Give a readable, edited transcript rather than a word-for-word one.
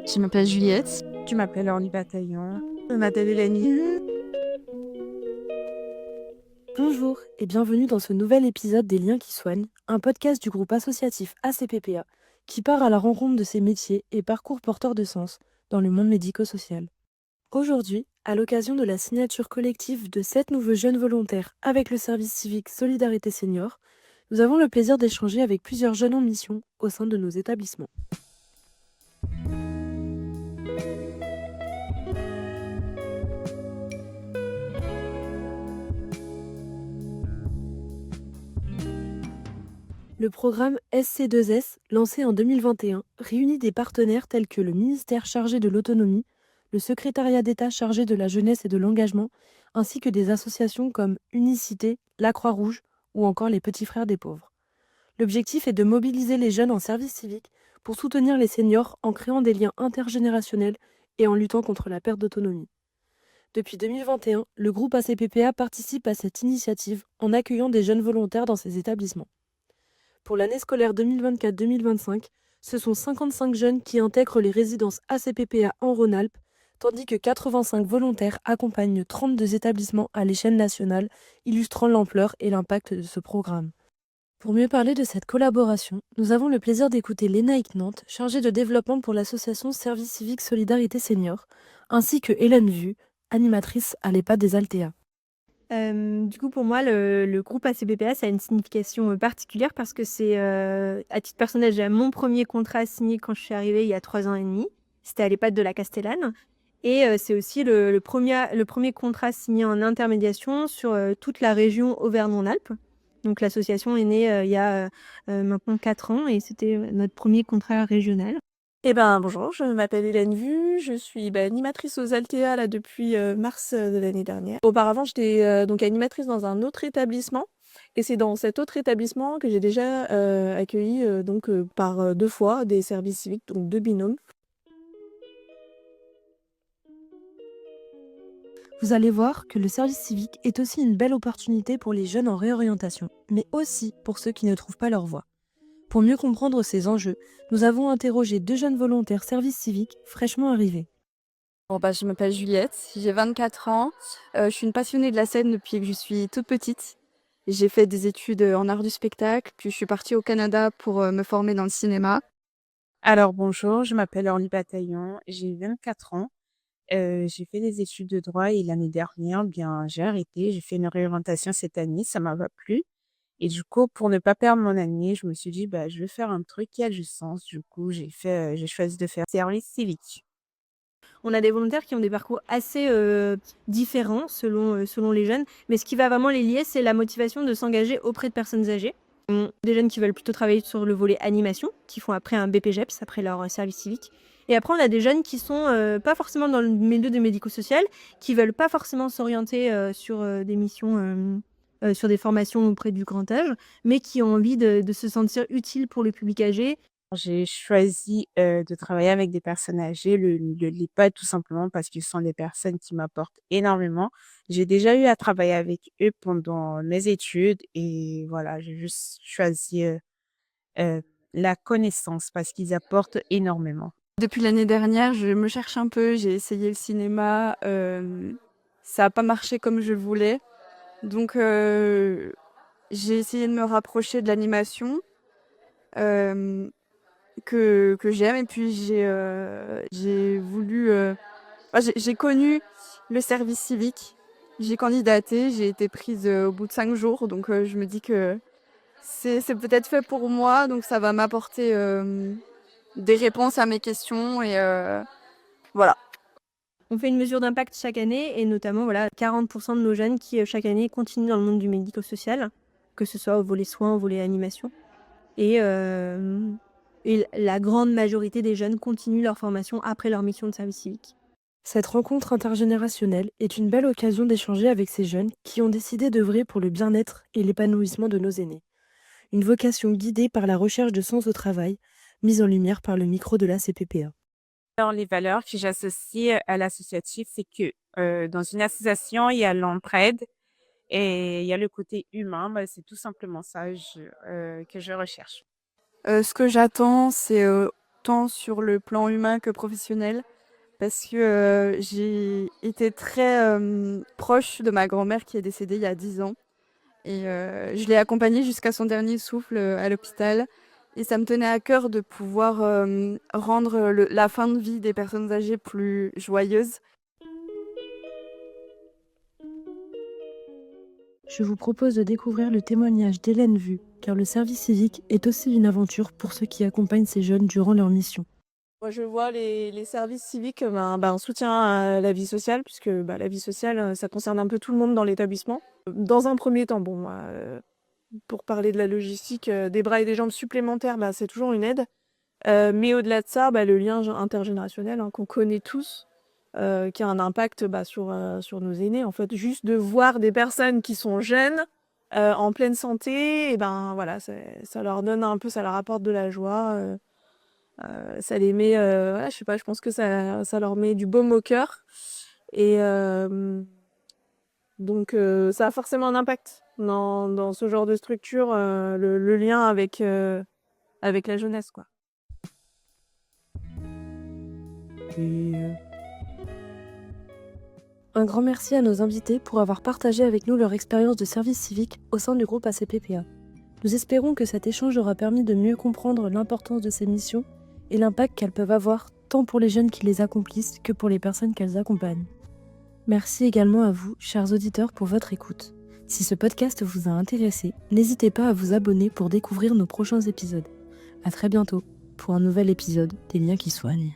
Je m'appelle Juliette. Je m'appelle Orly Bataillon. Je m'appelle Eleni. Bonjour et bienvenue dans ce nouvel épisode des Liens qui soignent, un podcast du groupe associatif ACPPA qui part à la rencontre de ces métiers et parcours porteurs de sens dans le monde médico-social. Aujourd'hui, à l'occasion de la signature collective de 7 nouveaux jeunes volontaires avec le service civique Solidarité Senior, nous avons le plaisir d'échanger avec plusieurs jeunes en mission au sein de nos établissements. Le programme SC2S, lancé en 2021, réunit des partenaires tels que le ministère chargé de l'autonomie, le secrétariat d'État chargé de la jeunesse et de l'engagement, ainsi que des associations comme Unicité, la Croix-Rouge ou encore les Petits Frères des Pauvres. L'objectif est de mobiliser les jeunes en service civique pour soutenir les seniors en créant des liens intergénérationnels et en luttant contre la perte d'autonomie. Depuis 2021, le groupe ACPPA participe à cette initiative en accueillant des jeunes volontaires dans ses établissements. Pour l'année scolaire 2024-2025, ce sont 55 jeunes qui intègrent les résidences ACPPA en Rhône-Alpes, tandis que 85 volontaires accompagnent 32 établissements à l'échelle nationale, illustrant l'ampleur et l'impact de ce programme. Pour mieux parler de cette collaboration, nous avons le plaisir d'écouter Lénaïque Nantes, chargée de développement pour l'association Service Civique Solidarité Senior, ainsi que Hélène Vu, animatrice à l'EHPAD des Altéas. Du coup, pour moi, le groupe ACPPA, ça a une signification particulière parce que c'est, à titre personnel, j'ai mon premier contrat signé quand je suis arrivée il y a 3 ans et demi. C'était à l'EHPAD de la Castellane. Et c'est aussi le premier contrat signé en intermédiation sur toute la région Auvergne-Rhône-Alpes. Donc l'association est née il y a maintenant 4 ans et c'était notre premier contrat régional. Bonjour, je m'appelle Hélène Vu, je suis animatrice aux Altéas là, depuis mars de l'année dernière. Auparavant, j'étais donc animatrice dans un autre établissement et c'est dans cet autre établissement que j'ai déjà accueilli par 2 fois des services civiques, donc 2 binômes. Vous allez voir que le service civique est aussi une belle opportunité pour les jeunes en réorientation, mais aussi pour ceux qui ne trouvent pas leur voie. Pour mieux comprendre ces enjeux, nous avons interrogé 2 jeunes volontaires service civique fraîchement arrivés. Je m'appelle Juliette, j'ai 24 ans. Je suis une passionnée de la scène depuis que je suis toute petite. J'ai fait des études en art du spectacle, puis je suis partie au Canada pour me former dans le cinéma. Alors bonjour, je m'appelle Orly Bataillon, j'ai 24 ans. J'ai fait des études de droit et l'année dernière, j'ai arrêté. J'ai fait une réorientation cette année, ça m'a pas plu. Et du coup, pour ne pas perdre mon année, je me suis dit, je vais faire un truc qui a du sens. Du coup, j'ai choisi de faire service civique. On a des volontaires qui ont des parcours assez différents selon les jeunes, mais ce qui va vraiment les lier, c'est la motivation de s'engager auprès de personnes âgées. Des jeunes qui veulent plutôt travailler sur le volet animation, qui font après un BPGEPS, après leur service civique. Et après, on a des jeunes qui sont pas forcément dans le milieu du médico-social, qui veulent pas forcément s'orienter sur des missions, sur des formations auprès du grand âge, mais qui ont envie de se sentir utiles pour le public âgé. J'ai choisi de travailler avec des personnes âgées, l'EHPAD tout simplement parce que ce sont des personnes qui m'apportent énormément. J'ai déjà eu à travailler avec eux pendant mes études et voilà, j'ai juste choisi euh, la connaissance parce qu'ils apportent énormément. Depuis l'année dernière, je me cherche un peu, j'ai essayé le cinéma, ça n'a pas marché comme je le voulais. Donc j'ai essayé de me rapprocher de l'animation euh, que j'aime et puis j'ai voulu... j'ai connu le service civique, j'ai candidaté, j'ai été prise au bout de 5 jours, donc je me dis que c'est peut-être fait pour moi, donc ça va m'apporter des réponses à mes questions et voilà. On fait une mesure d'impact chaque année et notamment 40% de nos jeunes qui chaque année continuent dans le monde du médico-social, que ce soit au volet soins, au volet animation. Et la grande majorité des jeunes continuent leur formation après leur mission de service civique. Cette rencontre intergénérationnelle est une belle occasion d'échanger avec ces jeunes qui ont décidé d'œuvrer pour le bien-être et l'épanouissement de nos aînés. Une vocation guidée par la recherche de sens au travail, mise en lumière par le micro de la CPPA. Alors, les valeurs que j'associe à l'associatif, c'est que dans une association, il y a l'entraide et il y a le côté humain. C'est tout simplement ça que je recherche. Ce que j'attends, c'est tant sur le plan humain que professionnel, parce que j'ai été très proche de ma grand-mère qui est décédée il y a 10 ans. Et je l'ai accompagnée jusqu'à son dernier souffle à l'hôpital. Et ça me tenait à cœur de pouvoir rendre la fin de vie des personnes âgées plus joyeuse. Je vous propose de découvrir le témoignage d'Hélène Vu, car le service civique est aussi une aventure pour ceux qui accompagnent ces jeunes durant leur mission. Moi, je vois les services civiques comme un soutien à la vie sociale, puisque la vie sociale, ça concerne un peu tout le monde dans l'établissement. Dans un premier temps, bon, moi, pour parler de la logistique, des bras et des jambes supplémentaires, c'est toujours une aide. Mais au-delà de ça, le lien intergénérationnel qu'on connaît tous, qui a un impact sur nos aînés. En fait, juste de voir des personnes qui sont jeunes, en pleine santé, et voilà, ça leur donne un peu, ça leur apporte de la joie. Ça les met, voilà, je sais pas, je pense que ça leur met du baume au cœur. Et donc, ça a forcément un impact dans ce genre de structure, le lien avec la jeunesse, quoi. Un grand merci à nos invités pour avoir partagé avec nous leur expérience de service civique au sein du groupe ACPPA. Nous espérons que cet échange aura permis de mieux comprendre l'importance de ces missions et l'impact qu'elles peuvent avoir tant pour les jeunes qui les accomplissent que pour les personnes qu'elles accompagnent. Merci également à vous, chers auditeurs, pour votre écoute. Si ce podcast vous a intéressé, n'hésitez pas à vous abonner pour découvrir nos prochains épisodes. À très bientôt pour un nouvel épisode des Liens qui soignent.